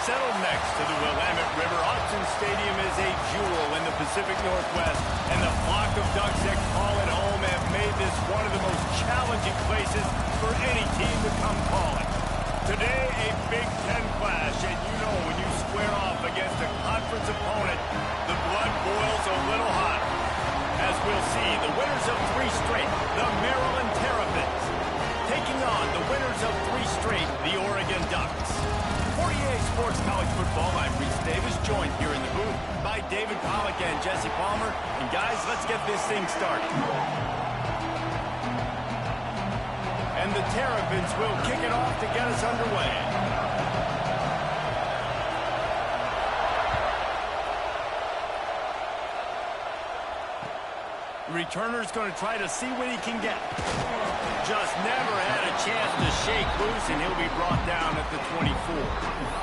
settled next to the Willamette River. Autzen Stadium is a jewel in the Pacific Northwest, and the flock of Ducks that call it home have made this one of the most challenging places for any team to come calling. Today, a Big Ten clash, and you know when you square off against a conference opponent, the blood boils a little hot. As we'll see, the winners of 3 straight, the Maryland Terrapins, taking on the winners of 3 straight, the Oregon Ducks. For EA Sports College Football, I'm Reese Davis, joined here in the booth by David Pollack and Jesse Palmer. And guys, let's get this thing started. And the Terrapins will kick it off to get us underway. The returner's going to try to see what he can get. Just never had a chance to shake loose, and he'll be brought down at the 24.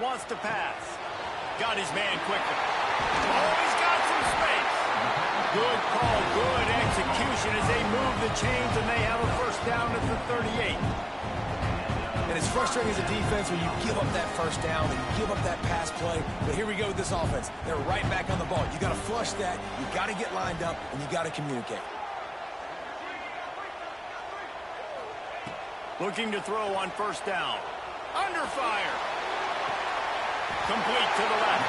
Wants to pass. Got his man quickly. Oh, he's got some space. Good call, good execution as they move the chains, and they have a first down at the 38. And it's frustrating as a defense when you give up that first down and you give up that pass play. But here we go with this offense. They're right back on the ball. You got to flush that. You got to get lined up, and you got to communicate. Looking to throw on first down. Under fire. Complete to the left.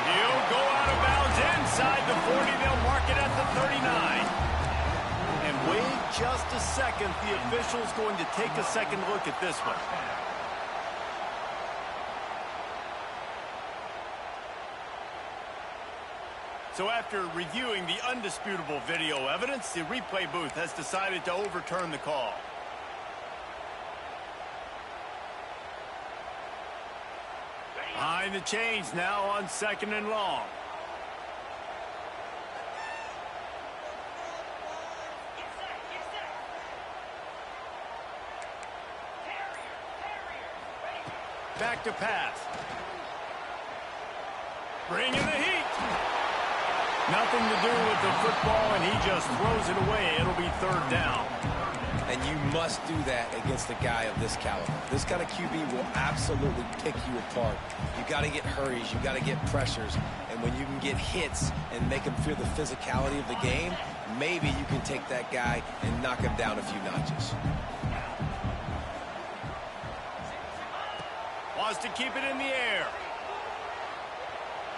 He'll go out of bounds inside the 40. They'll mark it at the 39. And wait just a second. The official's going to take a second look at this one. So after reviewing the undisputable video evidence, the replay booth has decided to overturn the call. Behind the chains now on 2nd and long. Back to pass. Bring in the heat. Nothing to do with the football, and he just throws it away. It'll be 3rd down. And you must do that against a guy of this caliber. This kind of QB will absolutely pick you apart. You got to get hurries. You got to get pressures. And when you can get hits and make him feel the physicality of the game, maybe you can take that guy and knock him down a few notches. Wants to keep it in the air.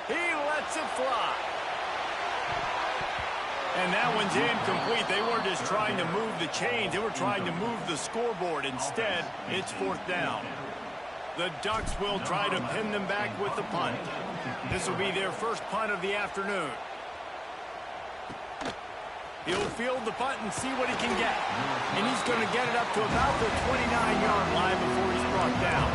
He lets it fly. And that one's incomplete. They weren't just trying to move the chains. They were trying to move the scoreboard. Instead, it's 4th down. The Ducks will try to pin them back with the punt. This will be their first punt of the afternoon. He'll field the punt and see what he can get. And he's going to get it up to about the 29-yard line before he's brought down.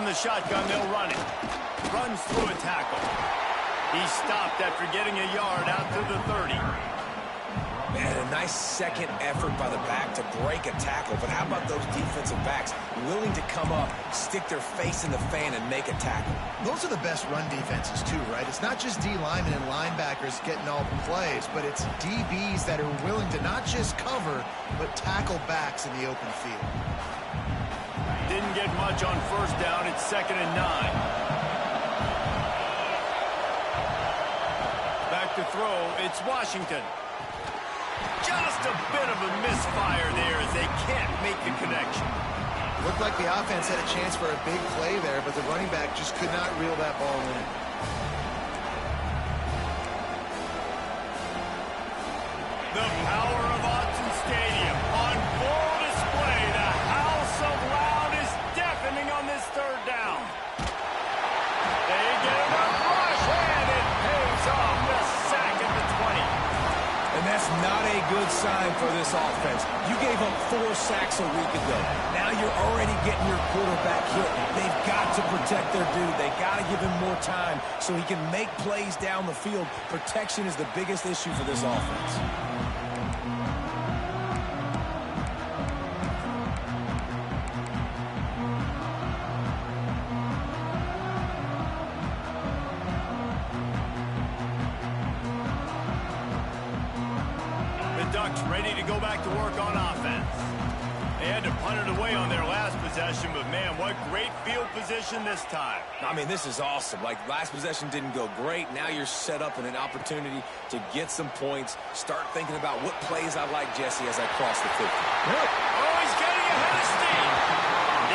The shotgun, they'll run it. Runs through a tackle. He stopped after getting a yard out to the 30. Man, a nice second effort by the back to break a tackle. But how about those defensive backs willing to come up, stick their face in the fan, and make a tackle? Those are the best run defenses, too, right? It's not just D linemen and linebackers getting all the plays, but it's DBs that are willing to not just cover, but tackle backs in the open field. Didn't get much on first down. It's 2nd and 9. Back to throw. It's Washington. Just a bit of a misfire there as they can't make the connection. Looked like the offense had a chance for a big play there, but the running back just could not reel that ball in. The power of Autzen Stadium on full display sign for this offense. You gave up 4 sacks a week ago. Now you're already getting your quarterback hit. They've got to protect their dude. They got to give him more time so he can make plays down the field. Protection is the biggest issue for this offense. Ducks ready to go back to work on offense. They had to punt it away on their last possession, but man, what great field position this time. I mean, this is awesome. Like, last possession didn't go great. Now you're set up in an opportunity to get some points. Start thinking about what plays I like, Jesse, as I cross the 50. Oh, he's getting ahead of steam.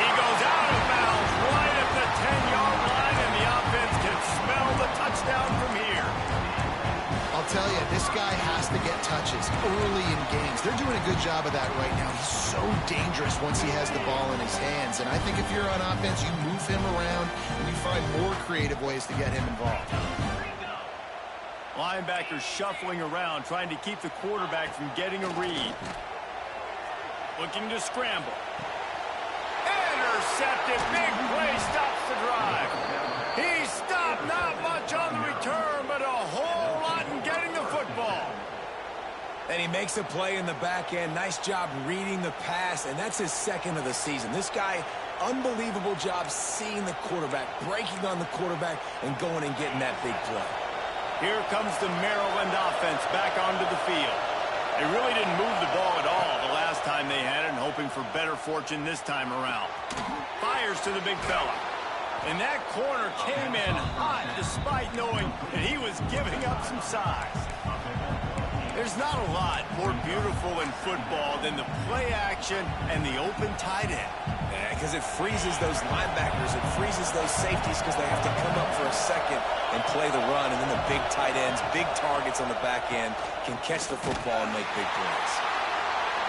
He goes out of bounds right at the 10-yard line, and the offense can smell the touchdown from here. I'll tell you, this guy has to get touches early in games. They're doing a good job of that right now. He's so dangerous once he has the ball in his hands. And I think if you're on offense, you move him around and you find more creative ways to get him involved. Linebackers shuffling around, trying to keep the quarterback from getting a read. Looking to scramble. Intercepted. Big play stops the drive. He stopped, not much on the return, but a whole lot in getting the football. And he makes a play in the back end. Nice job reading the pass, and that's his second of the season. This guy, unbelievable job seeing the quarterback, breaking on the quarterback, and going and getting that big play. Here comes the Maryland offense back onto the field. They really didn't move the ball at all the last time they had it, and hoping for better fortune this time around. Fires to the big fella. And that corner came in hot despite knowing that he was giving up some size. There's not a lot more beautiful in football than the play action and the open tight end. Yeah, because it freezes those linebackers. It freezes those safeties because they have to come up for a second and play the run. And then the big tight ends, big targets on the back end can catch the football and make big plays.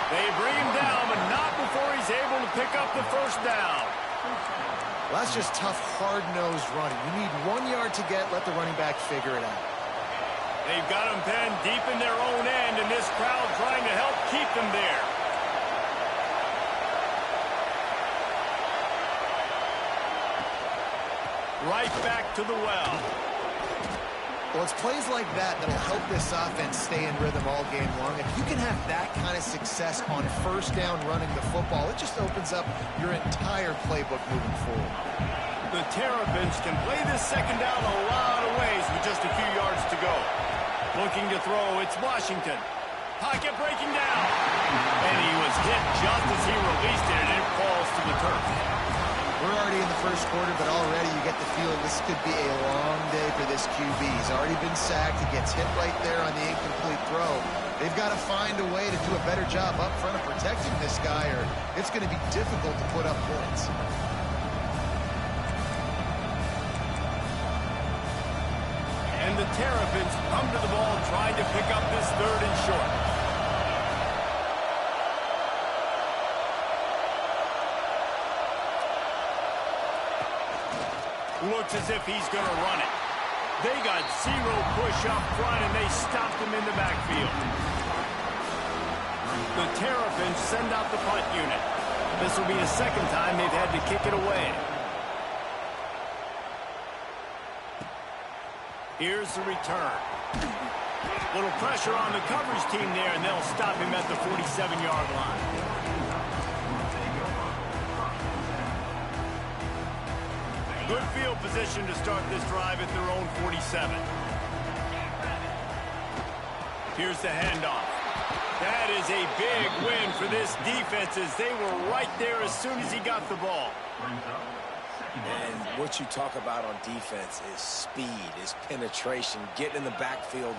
They bring him down, but not before he's able to pick up the first down. Well, that's just tough, hard-nosed running. You need 1 yard to get, let the running back figure it out. They've got them pinned deep in their own end, and this crowd trying to help keep them there. Right back to the well. Well, it's plays like that that'll help this offense stay in rhythm all game long. If you can have that kind of success on first down running the football, it just opens up your entire playbook moving forward. The Terrapins can play this second down a lot of ways with just a few yards to go. Looking to throw, it's Washington. Pocket breaking down. And he was hit just as he released it, and it falls to the turf. We're already in the first quarter, but already you get the feeling this could be a long day for this QB. He's already been sacked. He gets hit right there on the incomplete throw. They've got to find a way to do a better job up front of protecting this guy, or it's going to be difficult to put up points. And the Terrapins come to the ball trying to pick up this third and short. Looks as if he's going to run it. They got zero push up front, and they stopped him in the backfield. The Terrapins send out the punt unit. This will be the second time they've had to kick it away. Here's the return. Little pressure on the coverage team there, and they'll stop him at the 47-yard line. Good field position to start this drive at their own 47. Here's the handoff. That is a big win for this defense, as they were right there as soon as he got the ball. And what you talk about on defense is speed, is penetration, getting in the backfield,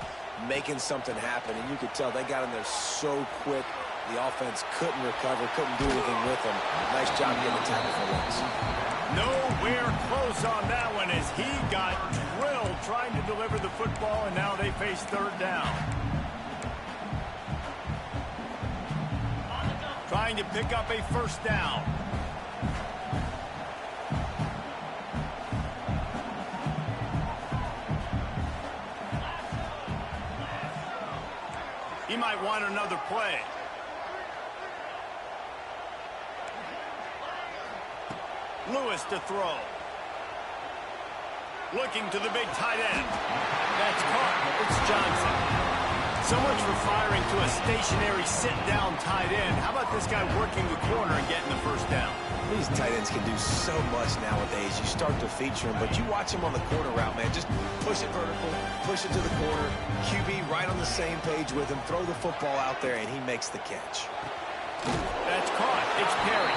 making something happen. And you could tell they got in there so quick, the offense couldn't recover, couldn't do anything with them. Nice job getting the tackle for once. Nowhere close on that one, as he got drilled trying to deliver the football, and now they face third down. Trying to pick up a first down. He might want another play. Lewis to throw. Looking to the big tight end. That's caught. It's Johnson. So much for firing to a stationary sit-down tight end. How about this guy working the corner and getting the first down? These tight ends can do so much nowadays. You start to feature them, but you watch them on the corner route, man. Just push it vertical, push it to the corner. QB right on the same page with him. Throw the football out there, and he makes the catch. That's caught. It's Perry.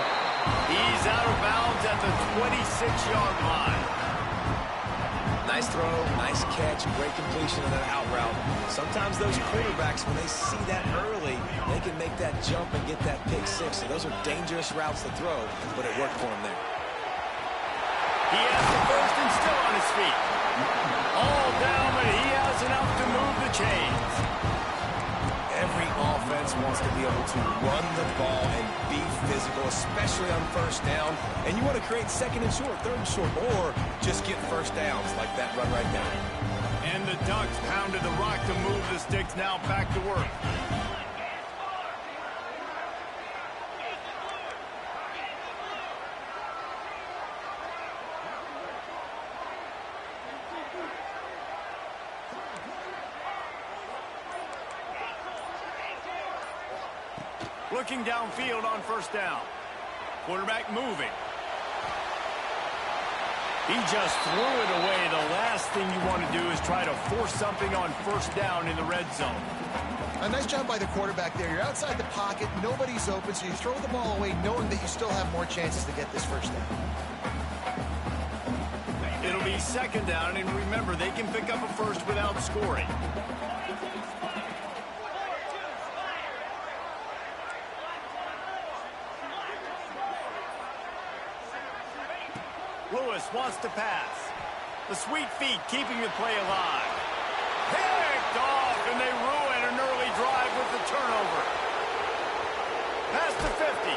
He's out of bounds at the 26-yard line. Nice throw, nice catch, great completion of that out route. Sometimes those quarterbacks, when they see that early, they can make that jump and get that pick six. So those are dangerous routes to throw, but it worked for him there. He has the first and still on his feet. All down, but he has enough to move the chains. Every offense wants to be able to run the ball and be physical, especially on first down. And you want to create second and short, third and short, or just get first downs like that run right there. And the Ducks pounded the rock to move the sticks, now back to work. Looking downfield on first down. Quarterback moving. He just threw it away. The last thing you want to do is try to force something on first down in the red zone. A nice job by the quarterback there. You're outside the pocket. Nobody's open, so you throw the ball away knowing that you still have more chances to get this first down. It'll be second down, and remember, they can pick up a first without scoring. Lewis wants to pass. The sweet feet keeping the play alive. Picked off, and they ruin an early drive with the turnover. Pass to 50.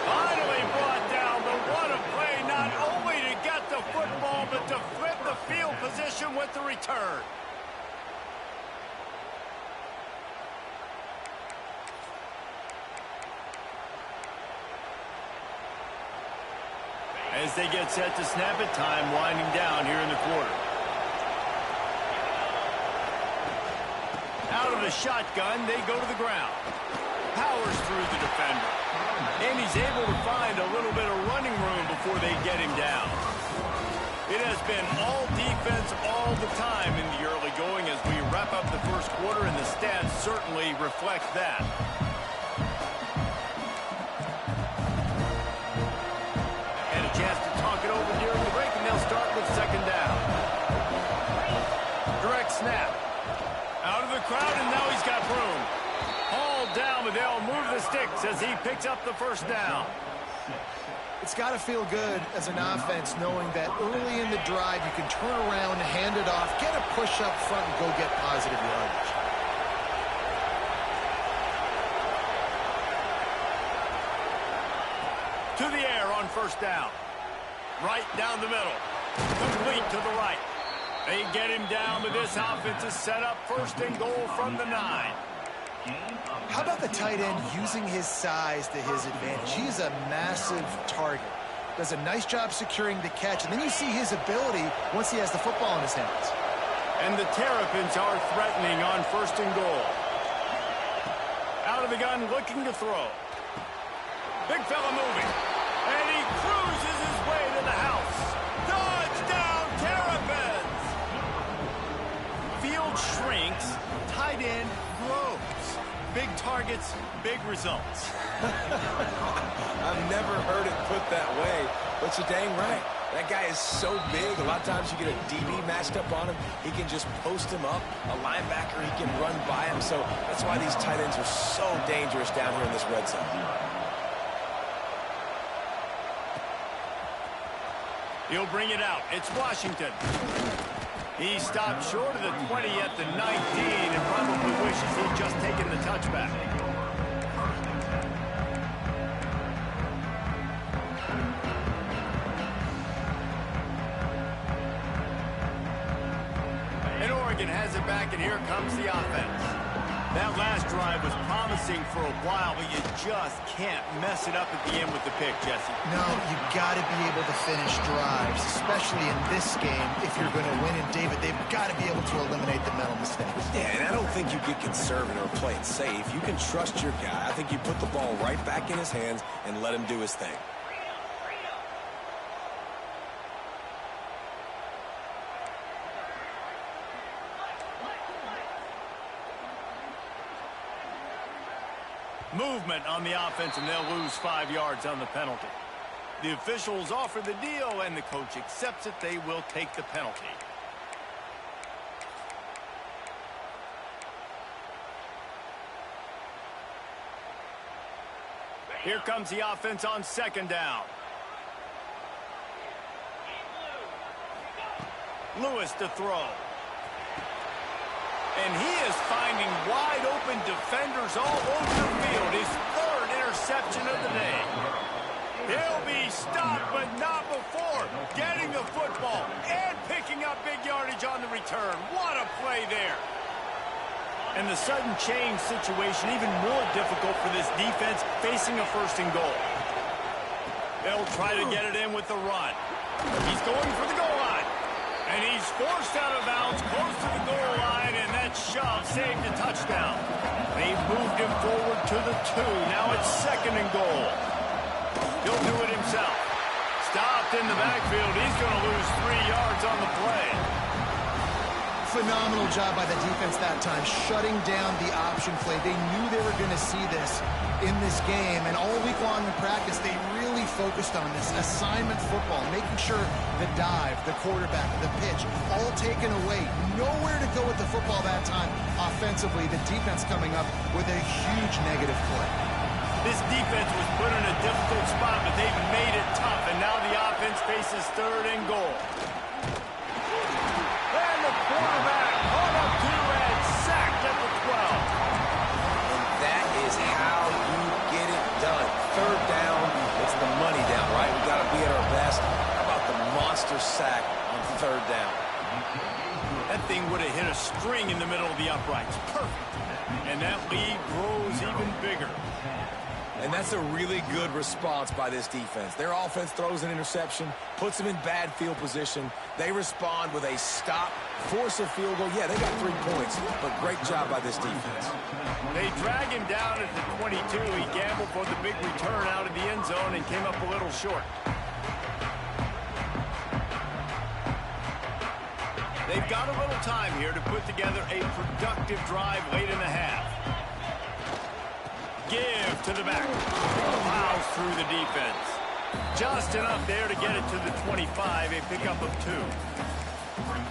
Finally brought down, but what a play, not only to get the football, but to flip the field position with the return. As they get set to snap it, time winding down here in the quarter. Out of the shotgun, they go to the ground. Powers through the defender. And he's able to find a little bit of running room before they get him down. It has been all defense all the time in the early going as we wrap up the first quarter, and the stats certainly reflect that. Chance to talk it over during the break, and they'll start with second down. Direct snap. Out of the crowd, and now he's got room. Hauled down, but they'll move the sticks as he picks up the first down. It's got to feel good as an offense knowing that early in the drive you can turn around, hand it off, get a push up front, and go get positive yardage. To the air on first down. Right down the middle. Complete to the right. They get him down, but this offense is set up first and goal from the 9. How about the tight end using his size to his advantage? He's a massive target. Does a nice job securing the catch, and then you see his ability once he has the football in his hands. And the Terrapins are threatening on first and goal. Out of the gun, looking to throw. Big fella moving. And he cruises his way to the house. Touchdown, Terrapins! Field shrinks, tight end grows. Big targets, big results. I've never heard it put that way, but you're dang right. That guy is so big, a lot of times you get a DB matched up on him. He can just post him up. A linebacker, he can run by him. So that's why these tight ends are so dangerous down here in this red zone. He'll bring it out. It's Washington. He stopped short of the 20 at the 19 and probably wishes he'd just taken the touchback. And Oregon has it back, and here comes the offense. That last drive was promising for a while, but you just can't mess it up at the end with the pick, Jesse. No, you got to be able to finish drives, especially in this game if you're going to win. And, David, they've got to be able to eliminate the mental mistakes. Yeah, and I don't think you get conservative or play it safe. You can trust your guy. I think you put the ball right back in his hands and let him do his thing. Movement on the offense, and they'll lose 5 yards on the penalty. The officials offer the deal, and the coach accepts it. They will take the penalty. Here comes the offense on 2nd down. Lewis to throw. And he is finding wide-open defenders all over the field. His 3rd interception of the day. He'll be stopped, but not before getting the football and picking up big yardage on the return. What a play there. And the sudden change situation even more difficult for this defense facing a 1st and goal. They'll try to get it in with the run. He's going for the goal line. And he's forced out of bounds close to the goal line, and that shove saved a touchdown. They've moved him forward to the 2. Now it's 2nd and goal. He'll do it himself. Stopped in the backfield. He's going to lose 3 yards on the play. Phenomenal job by the defense that time, shutting down the option play. They knew they were going to see this in this game, and all week long in practice, they really focused on this assignment football, making sure the dive, the quarterback, the pitch, all taken away. Nowhere to go with the football that time offensively. The defense coming up with a huge negative play. This defense was put in a difficult spot, but they've made it tough, and now the offense faces 3rd and goal. Quarterback caught up to and sacked at the 12. And that is how you get it done. 3rd down, it's the money down, right? We got to be at our best. How about the monster sack on 3rd down? That thing would have hit a string in the middle of the uprights. Perfect. And that lead grows even bigger. And that's a really good response by this defense. Their offense throws an interception, puts them in bad field position. They respond with a stop, force a field goal. Yeah, they got 3 points, but great job by this defense. They drag him down at the 22. He gambled for the big return out of the end zone and came up a little short. They've got a little time here to put together a productive drive late in the half. Give to the back. Plows through the defense. Just enough there to get it to the 25, a pickup of 2.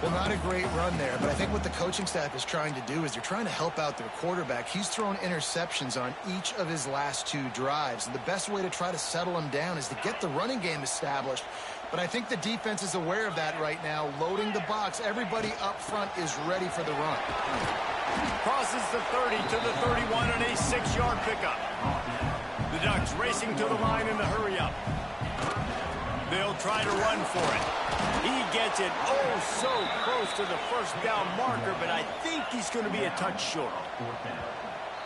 Well, not a great run there, but I think what the coaching staff is trying to do is they're trying to help out their quarterback. He's thrown interceptions on each of his last 2 drives, and the best way to try to settle him down is to get the running game established. But I think the defense is aware of that right now, loading the box. Everybody up front is ready for the run. Crosses the 30 to the 31 and a 6-yard pickup. The Ducks racing to the line in the hurry-up. They'll try to run for it. He gets it so close to the 1st down marker, but I think he's going to be a touch short.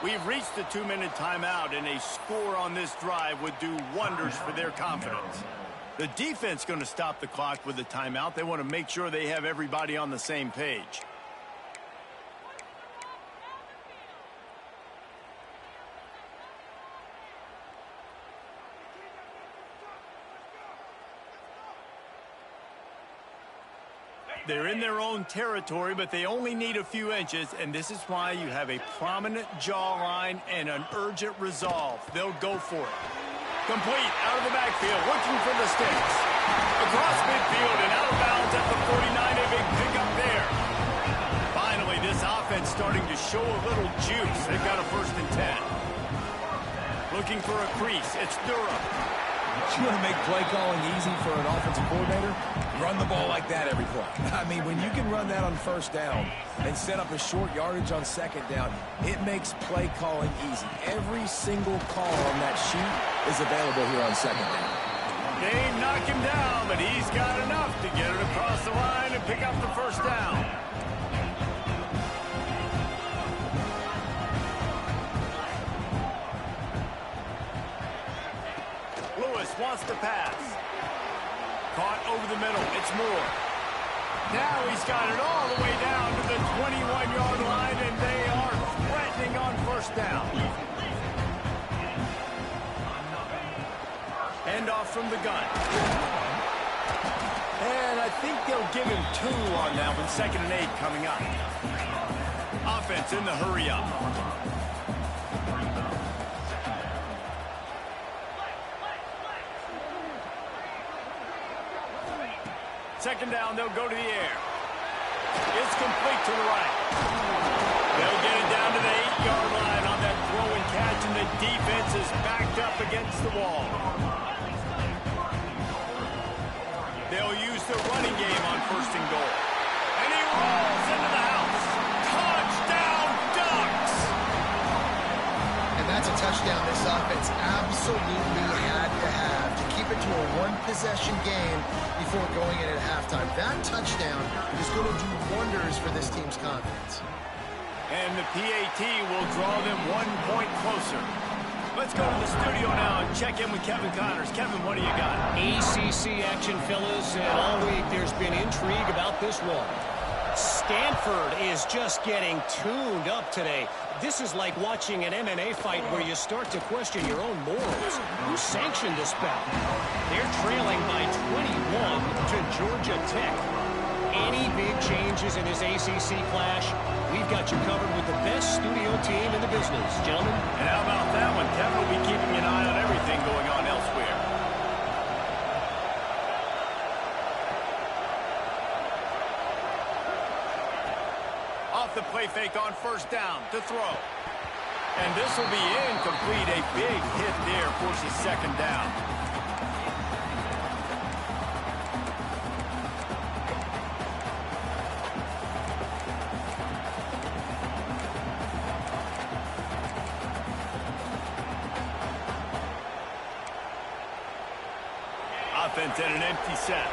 We've reached the 2-minute timeout, and a score on this drive would do wonders for their confidence. The defense going to stop the clock with the timeout. They want to make sure they have everybody on the same page. They're in their own territory, but they only need a few inches, and this is why you have a prominent jawline and an urgent resolve. They'll go for it. Complete out of the backfield, looking for the sticks. Across midfield and out of bounds at the 49, a big pickup there. Finally, this offense starting to show a little juice. They've got a 1st and 10. Looking for a crease. It's Durham. You want to make play calling easy for an offensive coordinator? Run the ball like that every play. I mean, when you can run that on 1st down and set up a short yardage on 2nd down, it makes play calling easy. Every single call on that sheet is available here on 2nd down. They knock him down, but he's got enough to get it across the line and pick up the 1st down. over the middle. It's Moore. Now he's got it all the way down to the 21-yard line, and they are threatening on first down. Handoff from the gun. And I think they'll give him 2 on that one. 2nd and 8 coming up. Offense in the hurry up. Second down, they'll go to the air. It's complete to the right. They'll get it down to the 8-yard line on that throw and catch, and the defense is backed up against the wall. They'll use the running game on 1st and goal. And he rolls into the house. Touchdown, Ducks! And that's a touchdown this offense absolutely had to have to keep it to a one-possession game before going in at halftime. That touchdown is going to do wonders for this team's confidence. And the PAT will draw them 1 point closer. Let's go to the studio now and check in with Kevin Connors. Kevin, what do you got? ACC action, fellas, and all week there's been intrigue about this one. Stanford is just getting tuned up today. This is like watching an MMA fight where you start to question your own morals. Who sanctioned this bout? They're trailing by 21 to Georgia Tech. Any big changes in this ACC clash, we've got you covered with the best studio team in the business, gentlemen. And how about that one? Kevin will be keeping an eye on everything going on elsewhere. Off the play fake on 1st down to throw. And this will be incomplete. A big hit there forces 2nd down. Offense at an empty set.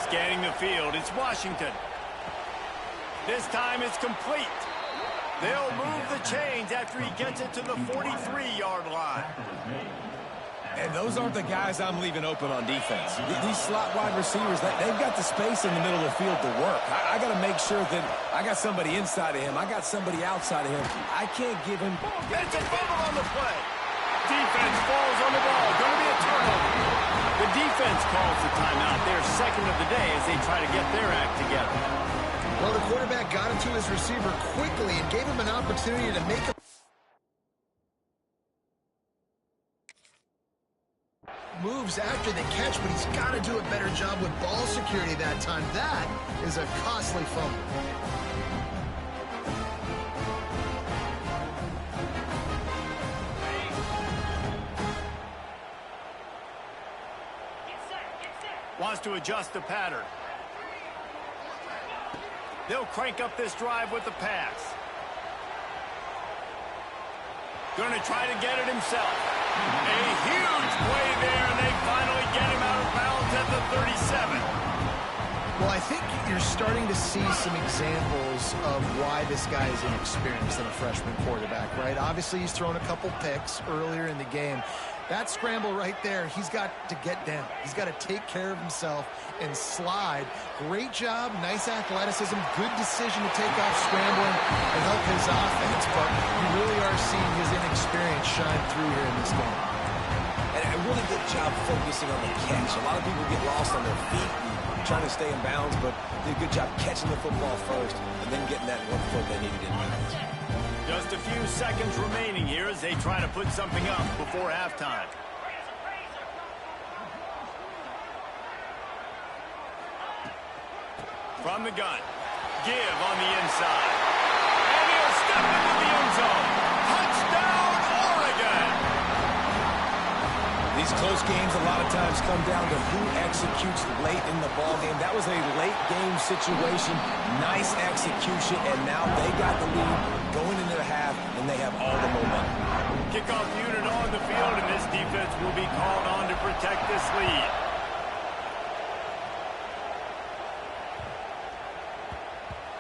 Scanning the field, it's Washington. This time it's complete. They'll move the chains after he gets it to the 43-yard line. And those aren't the guys I'm leaving open on defense. These slot wide receivers, they've got the space in the middle of the field to work. I got to make sure that I got somebody inside of him. I got somebody outside of him. I can't give him... It's a fumble on the play. Defense falls on the ball. Going to be a turnover. The defense calls the timeout. They're 2nd of the day as they try to get their act together. Well, the quarterback got it to his receiver quickly and gave him an opportunity to make a moves after the catch, but he's got to do a better job with ball security that time. That is a costly fumble. Wants to adjust the pattern. They'll crank up this drive with the pass. Going to try to get it himself. A huge play there, and they finally get him out of bounds at the 37. Well, I think you're starting to see some examples of why this guy is inexperienced in a freshman quarterback, right? Obviously, he's thrown a couple picks earlier in the game. That scramble right there, he's got to get down. He's got to take care of himself and slide. Great job, nice athleticism, good decision to take off scrambling and help his offense, but you really are seeing his inexperience shine through here in this game. And a really good job focusing on the catch. A lot of people get lost on their feet and trying to stay in bounds, but did a good job catching the football first and then getting that 1 foot they needed in bounds. Just a few seconds remaining here as they try to put something up before halftime. From the gun. Give on the inside. And he'll step into the end zone. Touchdown, Oregon! These close games a lot of times come down to who executes late in the ball game. That was a late game situation. Nice execution, and now they got the lead going into the half, and they have all the momentum. Kickoff unit on the field, and this defense will be called on to protect this lead.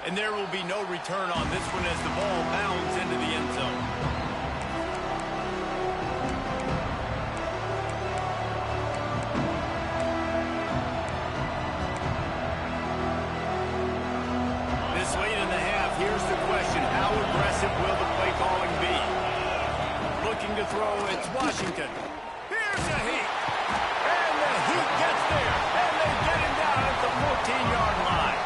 And there will be no return on this one as the ball bounds into the end zone. question, how aggressive will the play calling be? Looking to throw, it's Washington. Here's a Heat. And the Heat gets there. And they get him down at the 14-yard line.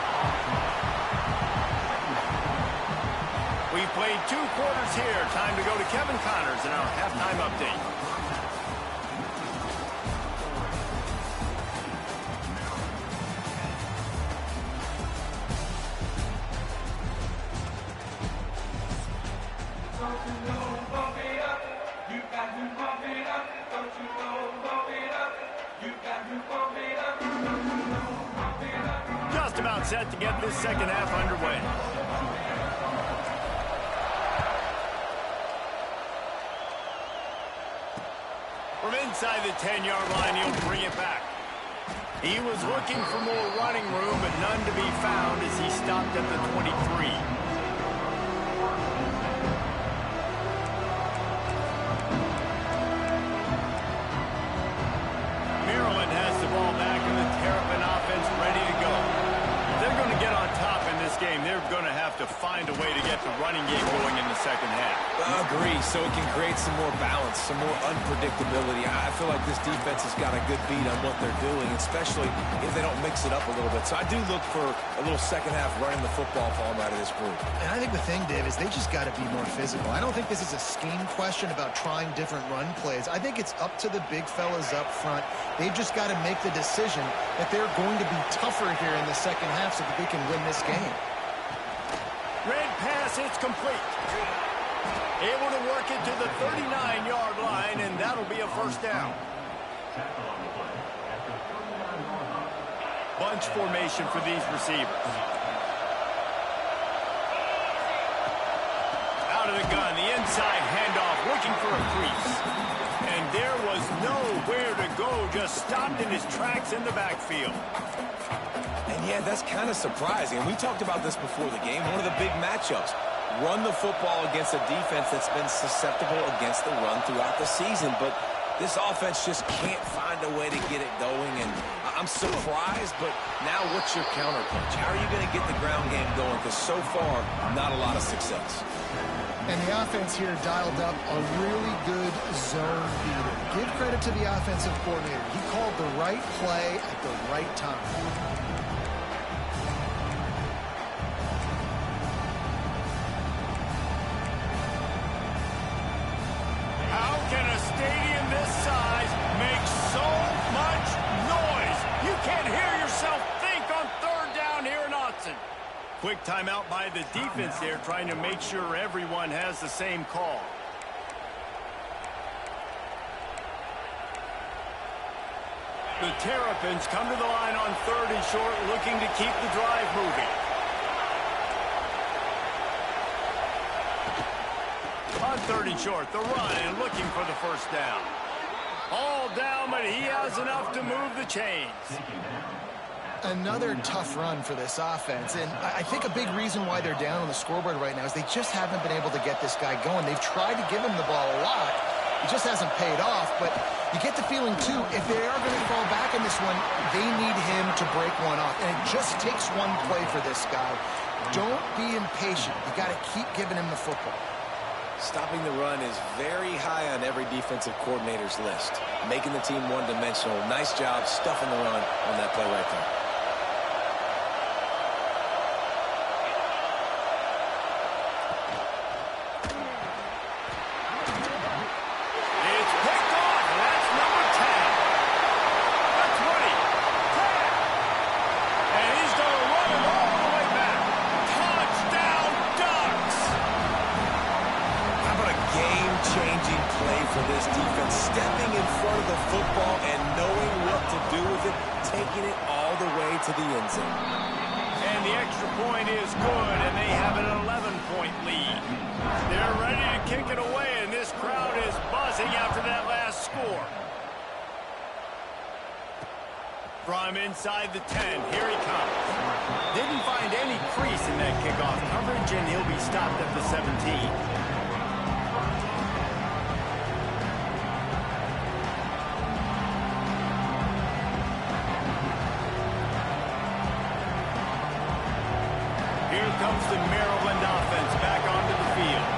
We've played 2 quarters here. Time to go to Kevin Connors in our halftime update. Just about set to get this second half underway. From inside the 10-yard line, he'll bring it back. He was looking for more running room, but none to be found as he stopped at the 23. Maryland has the ball back, and the Terrapin offense ready to go. If they're going to get on top in this game, they're going to have to find a way to get the running game going in the second half. Agree, so it can create some more balance, some more unpredictability. I feel like this defense has got a good beat on what they're doing, especially if they don't mix it up a little bit. So I do look for a little second half running the football palm out of this group. And I think the thing, Dave, is they just got to be more physical. I don't think this is a scheme question about trying different run plays. I think it's up to the big fellas up front. They've just got to make the decision that they're going to be tougher here in the second half so that they can win this game. Red pass, it's complete. Able to work it to the 39-yard line, and that'll be a first down. Bunch formation for these receivers. Out of the gun, the inside handoff, looking for a crease. And there was nowhere to go, just stopped in his tracks in the backfield. And yeah, that's kind of surprising. And we talked about this before the game, one of the big matchups. Run the football against a defense that's been susceptible against the run throughout the season. But this offense just can't find a way to get it going. And I'm surprised, but now what's your counterpunch? How are you going to get the ground game going? Because so far, not a lot of success. And the offense here dialed up a really good zone beater. Give credit to the offensive coordinator. He called the right play at the right time. How can a stadium this size make so much noise? You can't hear yourself think on third down here in Autzen. Quick timeout by the defense there, trying to make sure everyone has the same call. The Terrapins come to the line on 3rd and short, looking to keep the drive moving. On 3rd and short, the run and looking for the first down. All down, but he has enough to move the chains. Another tough run for this offense, and I think a big reason why they're down on the scoreboard right now is they just haven't been able to get this guy going. They've tried to give him the ball a lot. It just hasn't paid off, but you get the feeling, too, if they are going to fall back in this one, they need him to break one off, and it just takes one play for this guy. Don't be impatient. You got to keep giving him the football. Stopping the run is very high on every defensive coordinator's list. Making the team one-dimensional. Nice job stuffing the run on that play right there. It's picked off. That's number 10. That's 20. 10. And he's going to run it all the way back. Touchdown, Ducks. How about a game-changing play for this defense? Stepping in front of the football and knowing what to do with it, taking it all the way to the end zone. And the extra point is good, and they have an 11-point lead. They're ready to kick it away, and this crowd is buzzing after that last score. From inside the 10, here he comes. Didn't find any crease in that kickoff coverage, and he'll be stopped at the 17. Here comes the Maryland offense back onto the field.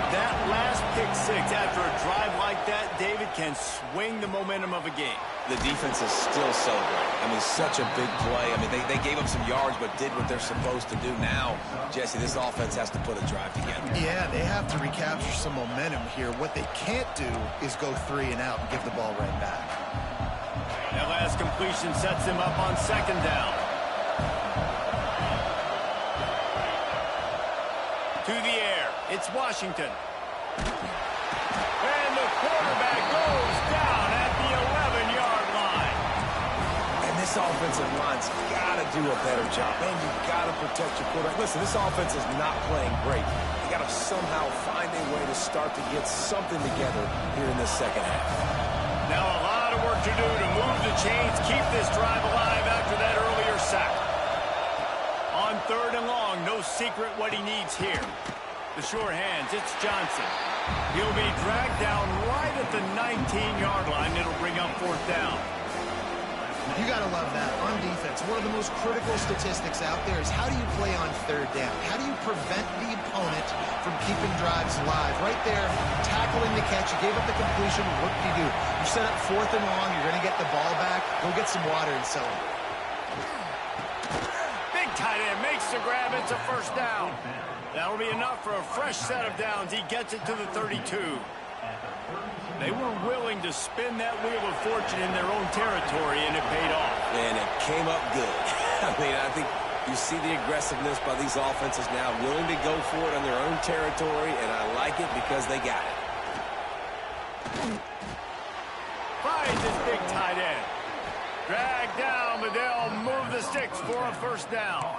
That last pick six after a drive like that, David, can swing the momentum of a game. The defense is still celebrating. I mean, such a big play. I mean, they gave up some yards but did what they're supposed to do. Now, Jesse, this offense has to put a drive together. Yeah, they have to recapture some momentum here. What they can't do is go 3 and out and give the ball right back. That last completion sets them up on second down. To the air, it's Washington. And the quarterback goes down at the 11-yard line. And this offensive line's got to do a better job. Man, you've got to protect your quarterback. Listen, this offense is not playing great. They got to somehow find a way to start to get something together here in the second half. Now a lot of work to do to move the chains, keep this drive alive after that earlier sack. On third and long, no secret what he needs here. The sure hands, it's Johnson. He'll be dragged down right at the 19-yard line. It'll bring up fourth down. You got to love that. On defense, one of the most critical statistics out there is how do you play on third down? How do you prevent the opponent from keeping drives alive? Right there, tackling the catch. You gave up the completion. What do? You set up fourth and long. You're going to get the ball back. Go get some water and sell it. Big tight end makes the grab. It's a first down. That'll be enough for a fresh set of downs. He gets it to the 32. They were willing to spin that wheel of fortune in their own territory, and it paid off. And it came up good. I mean, I think you see the aggressiveness by these offenses now, willing to go for it on their own territory, and I like it because they got it. Finds his big tight end. Drag down, but they'll move the sticks for a first down.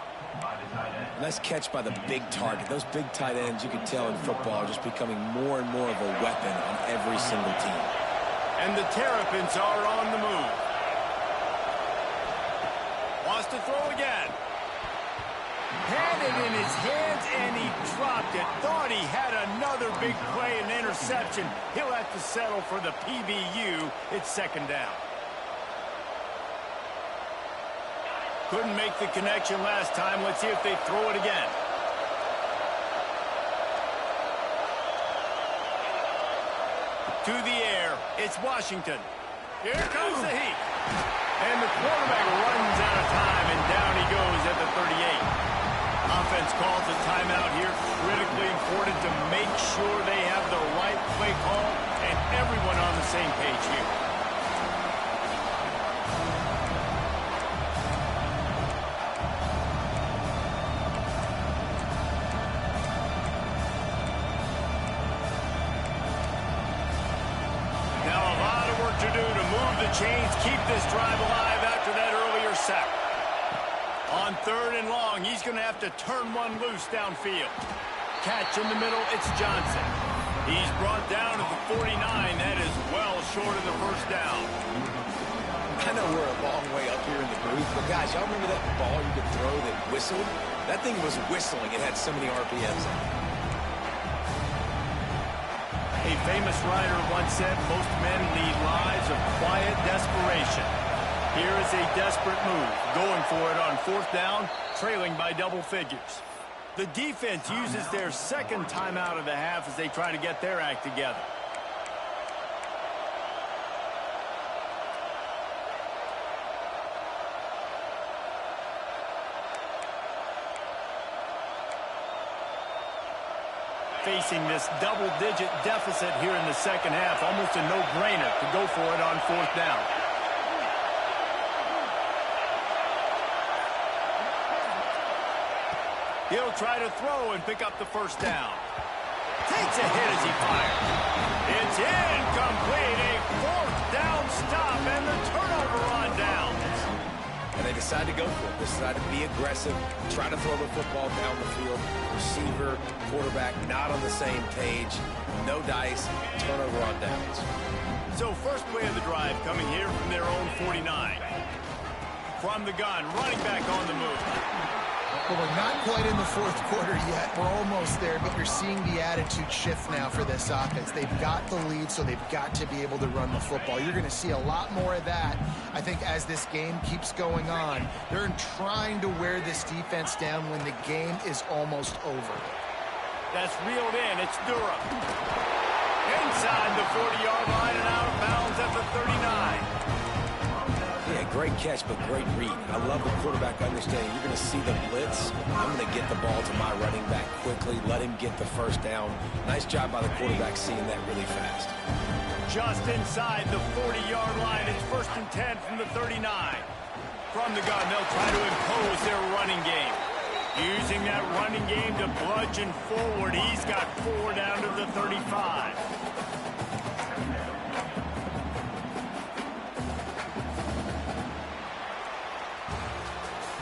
Nice catch by the big target. Those big tight ends, you can tell in football, are just becoming more and more of a weapon on every single team. And the Terrapins are on the move. Wants to throw again. Had it in his hands, and he dropped it. Thought he had another big play and interception. He'll have to settle for the PBU. It's second down. Couldn't make the connection last time. Let's see if they throw it again. To the air, it's Washington. Here comes the heat. And the quarterback runs out of time, and down he goes at the 38. Offense calls a timeout here. Critically important to make sure they have the right play call and everyone on the same page here. Chains keep this drive alive after that earlier sack. On third and long, he's going to have to turn one loose downfield. Catch in the middle, it's Johnson. He's brought down at the 49. That is well short of the first down. I know we're a long way up here in the booth, but guys, y'all remember that ball you could throw that whistled? That thing was whistling. It had so many RPMs on it. A famous writer once said, most men lead lives of quiet desperation. Here is a desperate move, going for it on fourth down, trailing by double figures. The defense uses their second timeout of the half as they try to get their act together. Facing this double-digit deficit here in the second half, almost a no-brainer to go for it on fourth down. He'll try to throw and pick up the first down. Takes a hit as he fires. It's incomplete. A fourth down stop and the turnover on downs. And they decide to go for it. They decide to be aggressive, try to throw the football down the field. Receiver, quarterback, not on the same page. No dice, turnover on downs. So first play of the drive coming here from their own 49. From the gun, running back on the move. Well, we're not quite in the fourth quarter yet. We're almost there, but you're seeing the attitude shift now for this offense. They've got the lead, so they've got to be able to run the football. You're going to see a lot more of that, I think, as this game keeps going on. They're trying to wear this defense down when the game is almost over. That's reeled in. It's Durham. Inside the 40-yard line and out of bounds at the 39. Yeah, great catch, but great read. I love the quarterback understanding. You're going to see the blitz. I'm going to get the ball to my running back quickly, let him get the first down. Nice job by the quarterback seeing that really fast. Just inside the 40-yard line. It's 1st and 10 from the 39. From the gun, they'll try to impose their running game. Using that running game to bludgeon forward. He's got 4 down to the 35.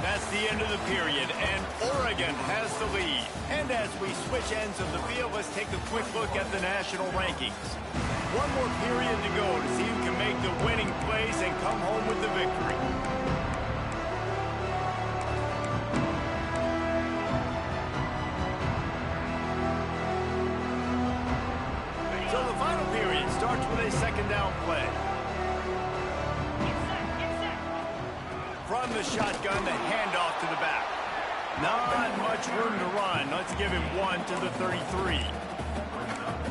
That's the end of the period, and Oregon has the lead. And as we switch ends of the field, let's take a quick look at the national rankings. One more period to go to see who can make the winning plays and come home with the victory. So the final period starts with a second down play. From the shotgun, the handoff to the back. Not much room to run. Let's give him 1 to the 33.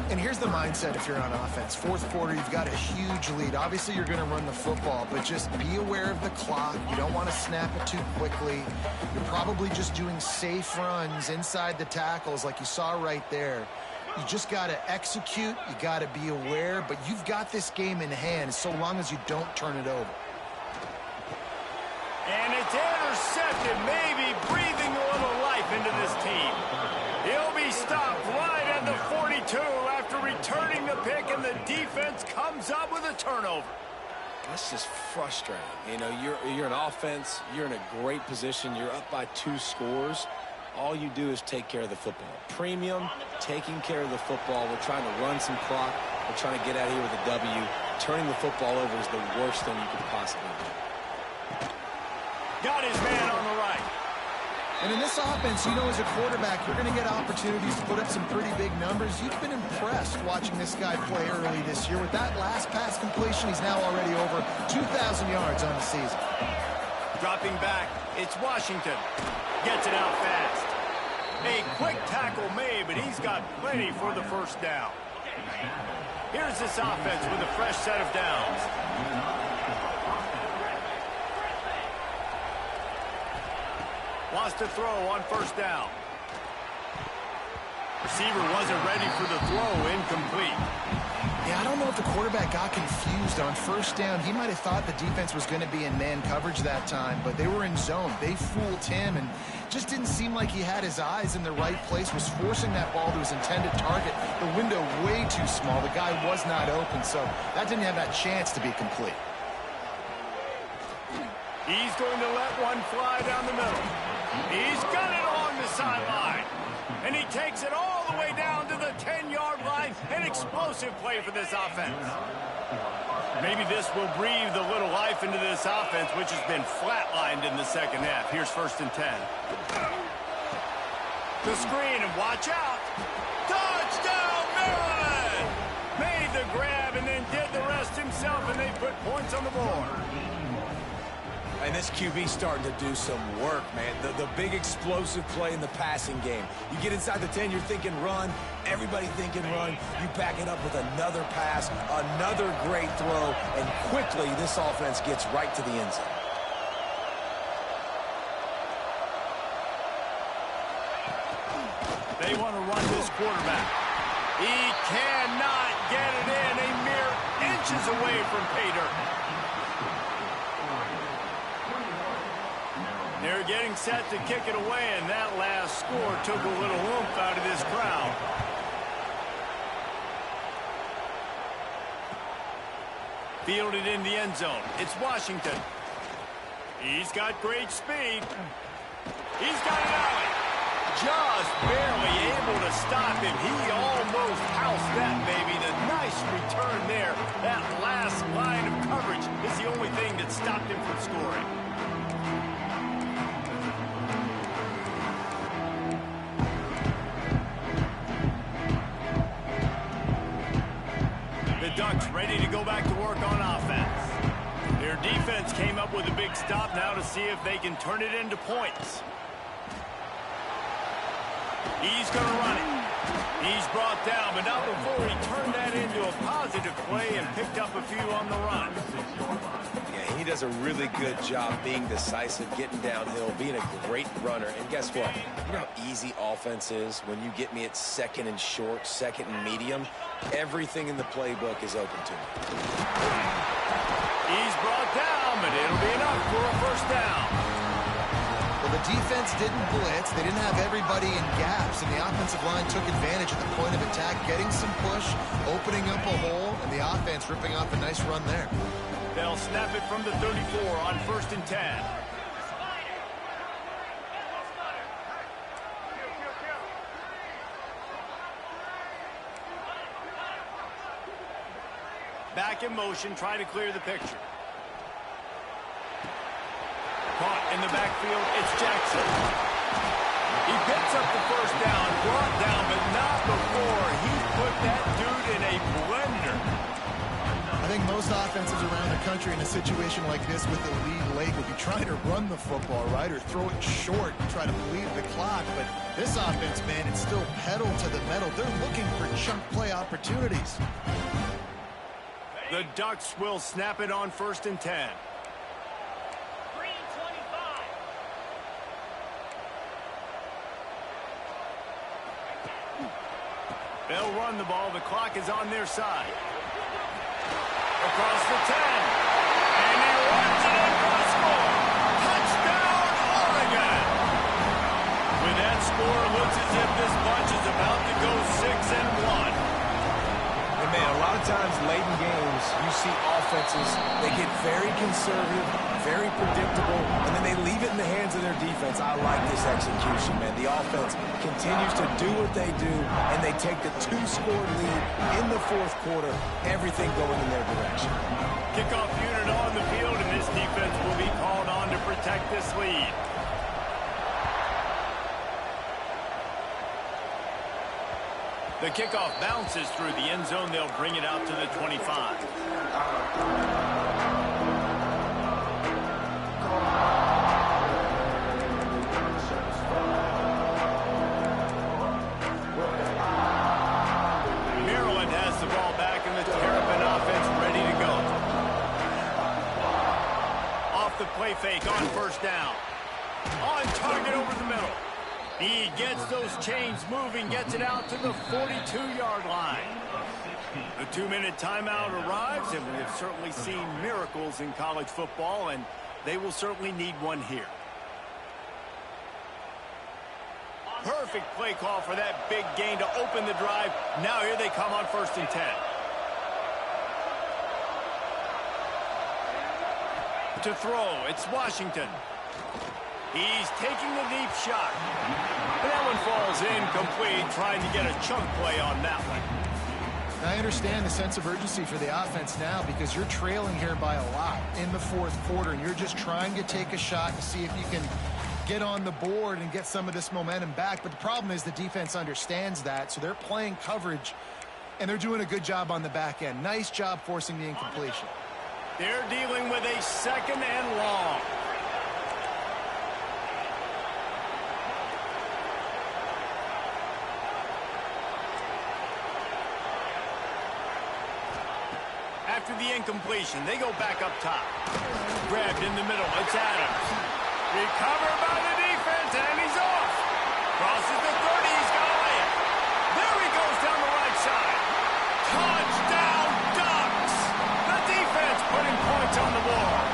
And here's the mindset if you're on offense. Fourth quarter, you've got a huge lead. Obviously, you're going to run the football, but just be aware of the clock. You don't want to snap it too quickly. You're probably just doing safe runs inside the tackles like you saw right there. You just got to execute. You got to be aware, but you've got this game in hand so long as you don't turn it over. And it's intercepted, maybe breathing a little life into this team. He'll be stopped right at the 42 after returning the pick, and the defense comes up with a turnover. That's just frustrating. You know, you're an offense. You're in a great position. You're up by 2 scores. All you do is take care of the football. Premium, taking care of the football. We're trying to run some clock. We're trying to get out of here with a W. Turning the football over is the worst thing you could possibly do. Got his man on the right. And in this offense, you know, as a quarterback, you're going to get opportunities to put up some pretty big numbers. You've been impressed watching this guy play early this year. With that last pass completion, he's now already over 2,000 yards on the season. Dropping back, it's Washington. Gets it out fast. A quick tackle made, but he's got plenty for the first down. Here's this offense with a fresh set of downs. Wants to throw on first down. Receiver wasn't ready for the throw, incomplete. Yeah, I don't know if the quarterback got confused on first down. He might have thought the defense was going to be in man coverage that time, but they were in zone. They fooled him and just didn't seem like he had his eyes in the right place, was forcing that ball to his intended target. The window way too small. The guy was not open, so that didn't have that chance to be complete. He's going to let one fly down the middle. He's got it along the sideline. And he takes it all the way down to the 10-yard line. An explosive play for this offense. Maybe this will breathe a little life into this offense, which has been flatlined in the second half. Here's 1st and 10. The screen, and watch out. Touchdown, Maryland! Made the grab and then did the rest himself, and they put points on the board. And this QB starting to do some work, man. The big explosive play in the passing game. You get inside the 10, you're thinking run. Everybody thinking run. You back it up with another pass, another great throw, and quickly this offense gets right to the end zone. They want to run this quarterback. He cannot get it in. A mere inches away from pay dirt. They're getting set to kick it away, and that last score took a little oomph out of this crowd. Fielded in the end zone. It's Washington. He's got great speed. He's got an alley. Just barely able to stop him. He almost housed that baby. The nice return there. That last line of coverage is the only thing that stopped him from scoring. back to work on offense. Their defense came up with a big stop now to see if they can turn it into points. He's going to run it. He's brought down, but not before he turned that into a positive play and picked up a few on the run. Yeah, he does a really good job being decisive, getting downhill, being a great runner. And guess what? You know how easy offense is when you get me at second and short, second and medium? Everything in the playbook is open to me. He's brought down, but it'll be enough for a first down. Well, the defense didn't blitz. They didn't have everybody in gaps, and the offensive line took advantage at the point of attack, getting some push, opening up a hole, and the offense ripping off a nice run there. They'll snap it from the 34 on 1st and 10. Back in motion, try to clear the picture. Caught in the backfield, it's Jackson. He picks up the first down, brought down, but not before he put that dude in a blender. I think most offenses around the country in a situation like this with the lead late would be trying to run the football, right, or throw it short and try to bleed the clock. But this offense, man, it's still pedal to the metal. They're looking for chunk play opportunities. The Ducks will snap it on 1st and 10. They'll run the ball. The clock is on their side. Across the 10. And he runs it in for a score. Touchdown, Oregon. With that score, it looks as if this bunch is about to go 6-1. And man, a lot of times late in games, you see offenses, they get very conservative, very predictable, and then they leave it in the hands of their defense. I like this execution, man. The offense continues to do what they do, and they take the 2-score lead in the 4th quarter, everything going in their direction. Kickoff unit on the field, and this defense will be called on to protect this lead. The kickoff bounces through the end zone. They'll bring it out to the 25. Maryland has the ball back, and the Terrapin offense ready to go. Off the play fake on 1st down. On target over the middle. He gets those chains moving, gets it out to the 42-yard line. The 2-minute timeout arrives, and we have certainly seen miracles in college football, and they will certainly need one here. Perfect play call for that big gain to open the drive. Now here they come on 1st and 10. To throw, it's Washington. He's taking the deep shot. That one falls incomplete, trying to get a chunk play on that one. I understand the sense of urgency for the offense now because you're trailing here by a lot in the 4th quarter, and you're just trying to take a shot to see if you can get on the board and get some of this momentum back. But the problem is the defense understands that, so they're playing coverage, and they're doing a good job on the back end. Nice job forcing the incompletion. They're dealing with a 2nd and long. After the incompletion, they go back up top. Grabbed in the middle, it's Adams. Recovered by the defense, and he's off. Crosses the 30, he's got to lay it. There he goes down the right side. Touchdown, Ducks! The defense putting points on the board.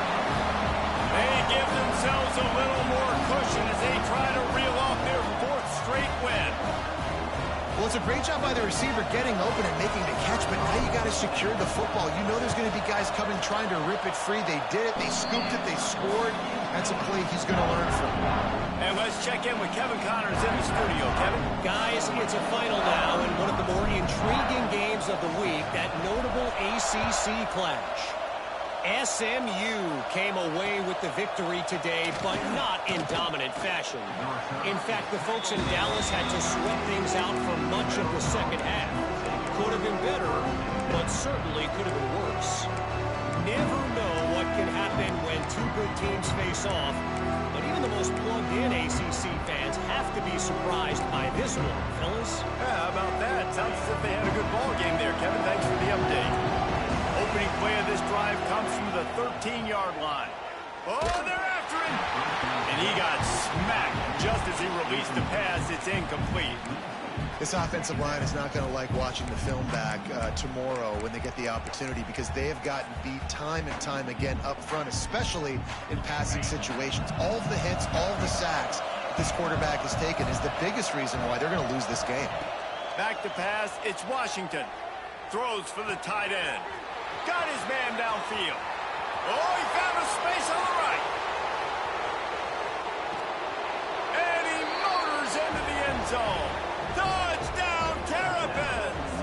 They give themselves a little more cushion as they try to reel off their 4th straight win. Well, it's a great job by the receiver getting open and making the catch, but now you got to secure the football. You know there's going to be guys coming trying to rip it free. They did it. They scooped it. They scored. That's a play he's going to learn from. And let's check in with Kevin Connors in the studio. Kevin? Guys, it's a final now in one of the more intriguing games of the week, that notable ACC clash. SMU came away with the victory today, but not in dominant fashion. In fact, the folks in Dallas had to sweat things out for much of the second half. Could have been better. but certainly could have been worse. Never know what can happen when two good teams face off, but even the most plugged-in ACC fans have to be surprised by this one, fellas. Yeah, how about that? Sounds as if they had a good ball game there, Kevin. Thanks for the update. Opening play of this drive comes from the 13-yard line. Oh, they're after him! And he got smacked just as he released the pass. It's incomplete. This offensive line is not going to like watching the film back tomorrow when they get the opportunity, because they have gotten beat time and time again up front, especially in passing situations. All of the hits, all of the sacks this quarterback has taken is the biggest reason why they're going to lose this game. Back to pass. It's Washington. Throws for the tight end. Got his man downfield. Oh, he found a space on the right. And he motors into the end zone. Touchdown, Terrapins!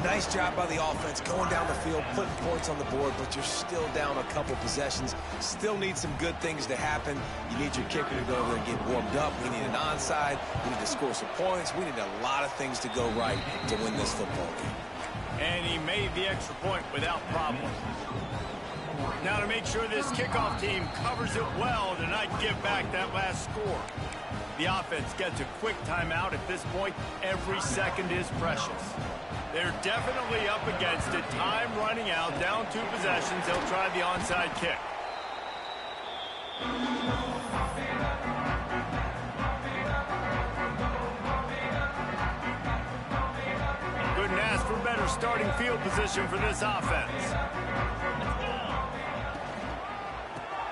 Nice job by the offense going down the field, putting points on the board, but you're still down a couple possessions. Still need some good things to happen. You need your kicker to go over there and get warmed up. We need an onside. We need to score some points. We need a lot of things to go right to win this football game. And he made the extra point without problem. Now to make sure this kickoff team covers it well to not give back that last score. The offense gets a quick timeout at this point. Every second is precious. They're definitely up against it. Time running out, down 2 possessions. They'll try the onside kick. Couldn't ask for better starting field position for this offense.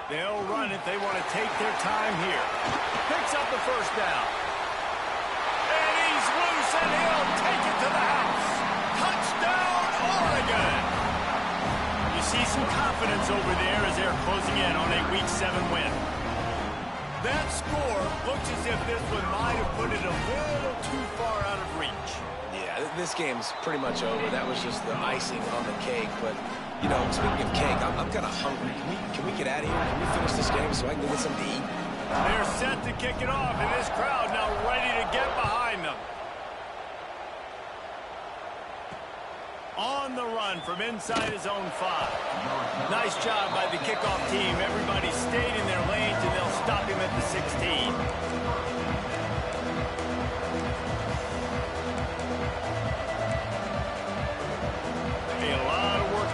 They'll run it. They want to take their time here. Picks up the first down. And he's loose, and he'll take it to the house. Touchdown, Oregon! You see some confidence over there as they're closing in on a Week 7 win. That score looks as if this one might have put it a little too far out of reach. Yeah, this game's pretty much over. That was just the icing on the cake, but... You know, speaking of cake, I'm kind of hungry. Can we get out of here? Can we finish this game so I can go get something to eat? They're set to kick it off, and this crowd now ready to get behind them. On the run from inside his own 5. Nice job by the kickoff team. Everybody stayed in their lanes, and they'll stop him at the 16.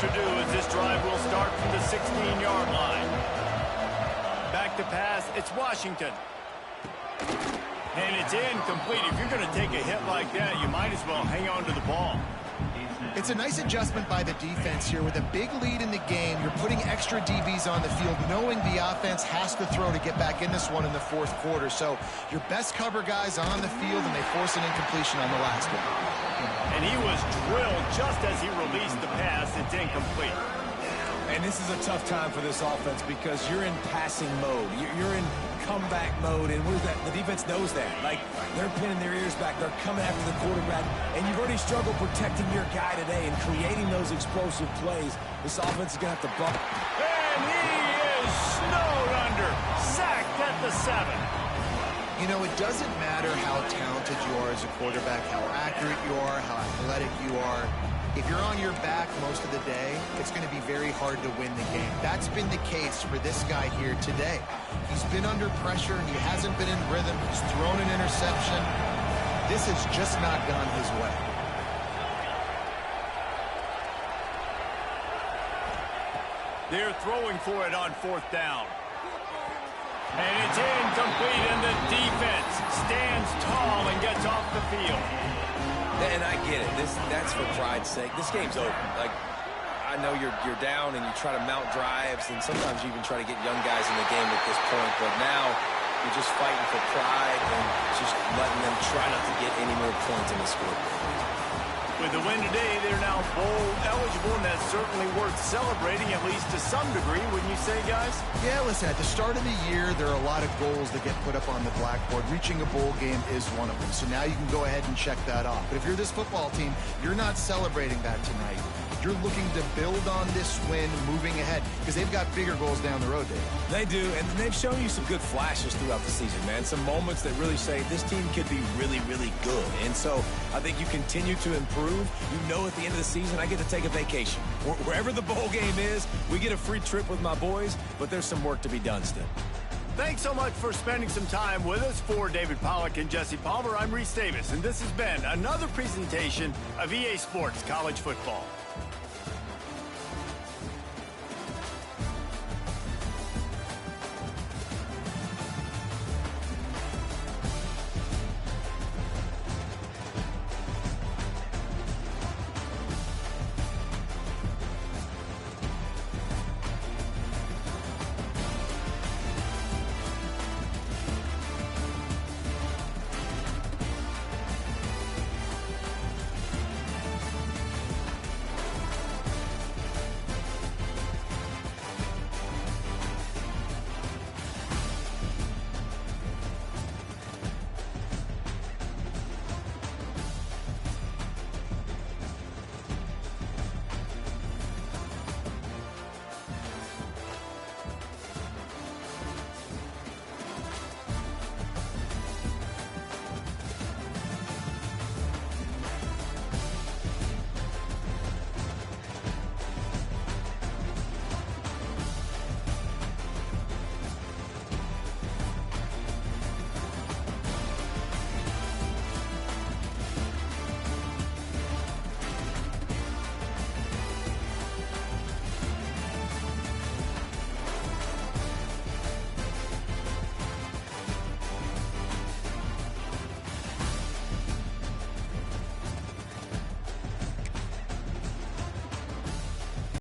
To do as this drive will start from the 16-yard line. Back to pass, it's Washington. And it's incomplete. If you're going to take a hit like that, you might as well hang on to the ball. It's a nice adjustment by the defense here. With a big lead in the game, you're putting extra DBs on the field, knowing the offense has to throw to get back in this one in the 4th quarter. So your best cover guys on the field, and they force an incompletion on the last one. And he was drilled just as he released the pass. It's incomplete. And this is a tough time for this offense because you're in passing mode. You're in comeback mode, and the defense knows that. Like, they're pinning their ears back. They're coming after the quarterback, and you've already struggled protecting your guy today and creating those explosive plays. This offense is going to have to bump. And he is snowed under. Sacked at the 7. You know, it doesn't matter how talented you are as a quarterback, how accurate you are, how athletic you are. If you're on your back most of the day, it's going to be very hard to win the game. That's been the case for this guy here today. He's been under pressure, and he hasn't been in rhythm. He's thrown an interception. This has just not gone his way. They're throwing for it on 4th down. And it's incomplete, and the defense stands tall and gets off the field. And I get it. That's for pride's sake. This game's over. Like, I know you're down and you try to mount drives, and sometimes you even try to get young guys in the game at this point. But now you're just fighting for pride and just letting them try not to get any more points in the scoreboard. With the win today, they're now bowl eligible, and that's certainly worth celebrating, at least to some degree, wouldn't you say, guys? Yeah, listen, at the start of the year, there are a lot of goals that get put up on the blackboard. Reaching a bowl game is one of them, so now you can go ahead and check that off. But if you're this football team, you're not celebrating that tonight. you're looking to build on this win moving ahead because they've got bigger goals down the road, Dave. They do, and they've shown you some good flashes throughout the season, man. Some moments that really say this team could be really, really good. And so I think you continue to improve. You know at the end of the season, I get to take a vacation. Wherever the bowl game is, we get a free trip with my boys, but there's some work to be done still. Thanks so much for spending some time with us. For David Pollack and Jesse Palmer, I'm Reese Davis, and this has been another presentation of EA Sports College Football.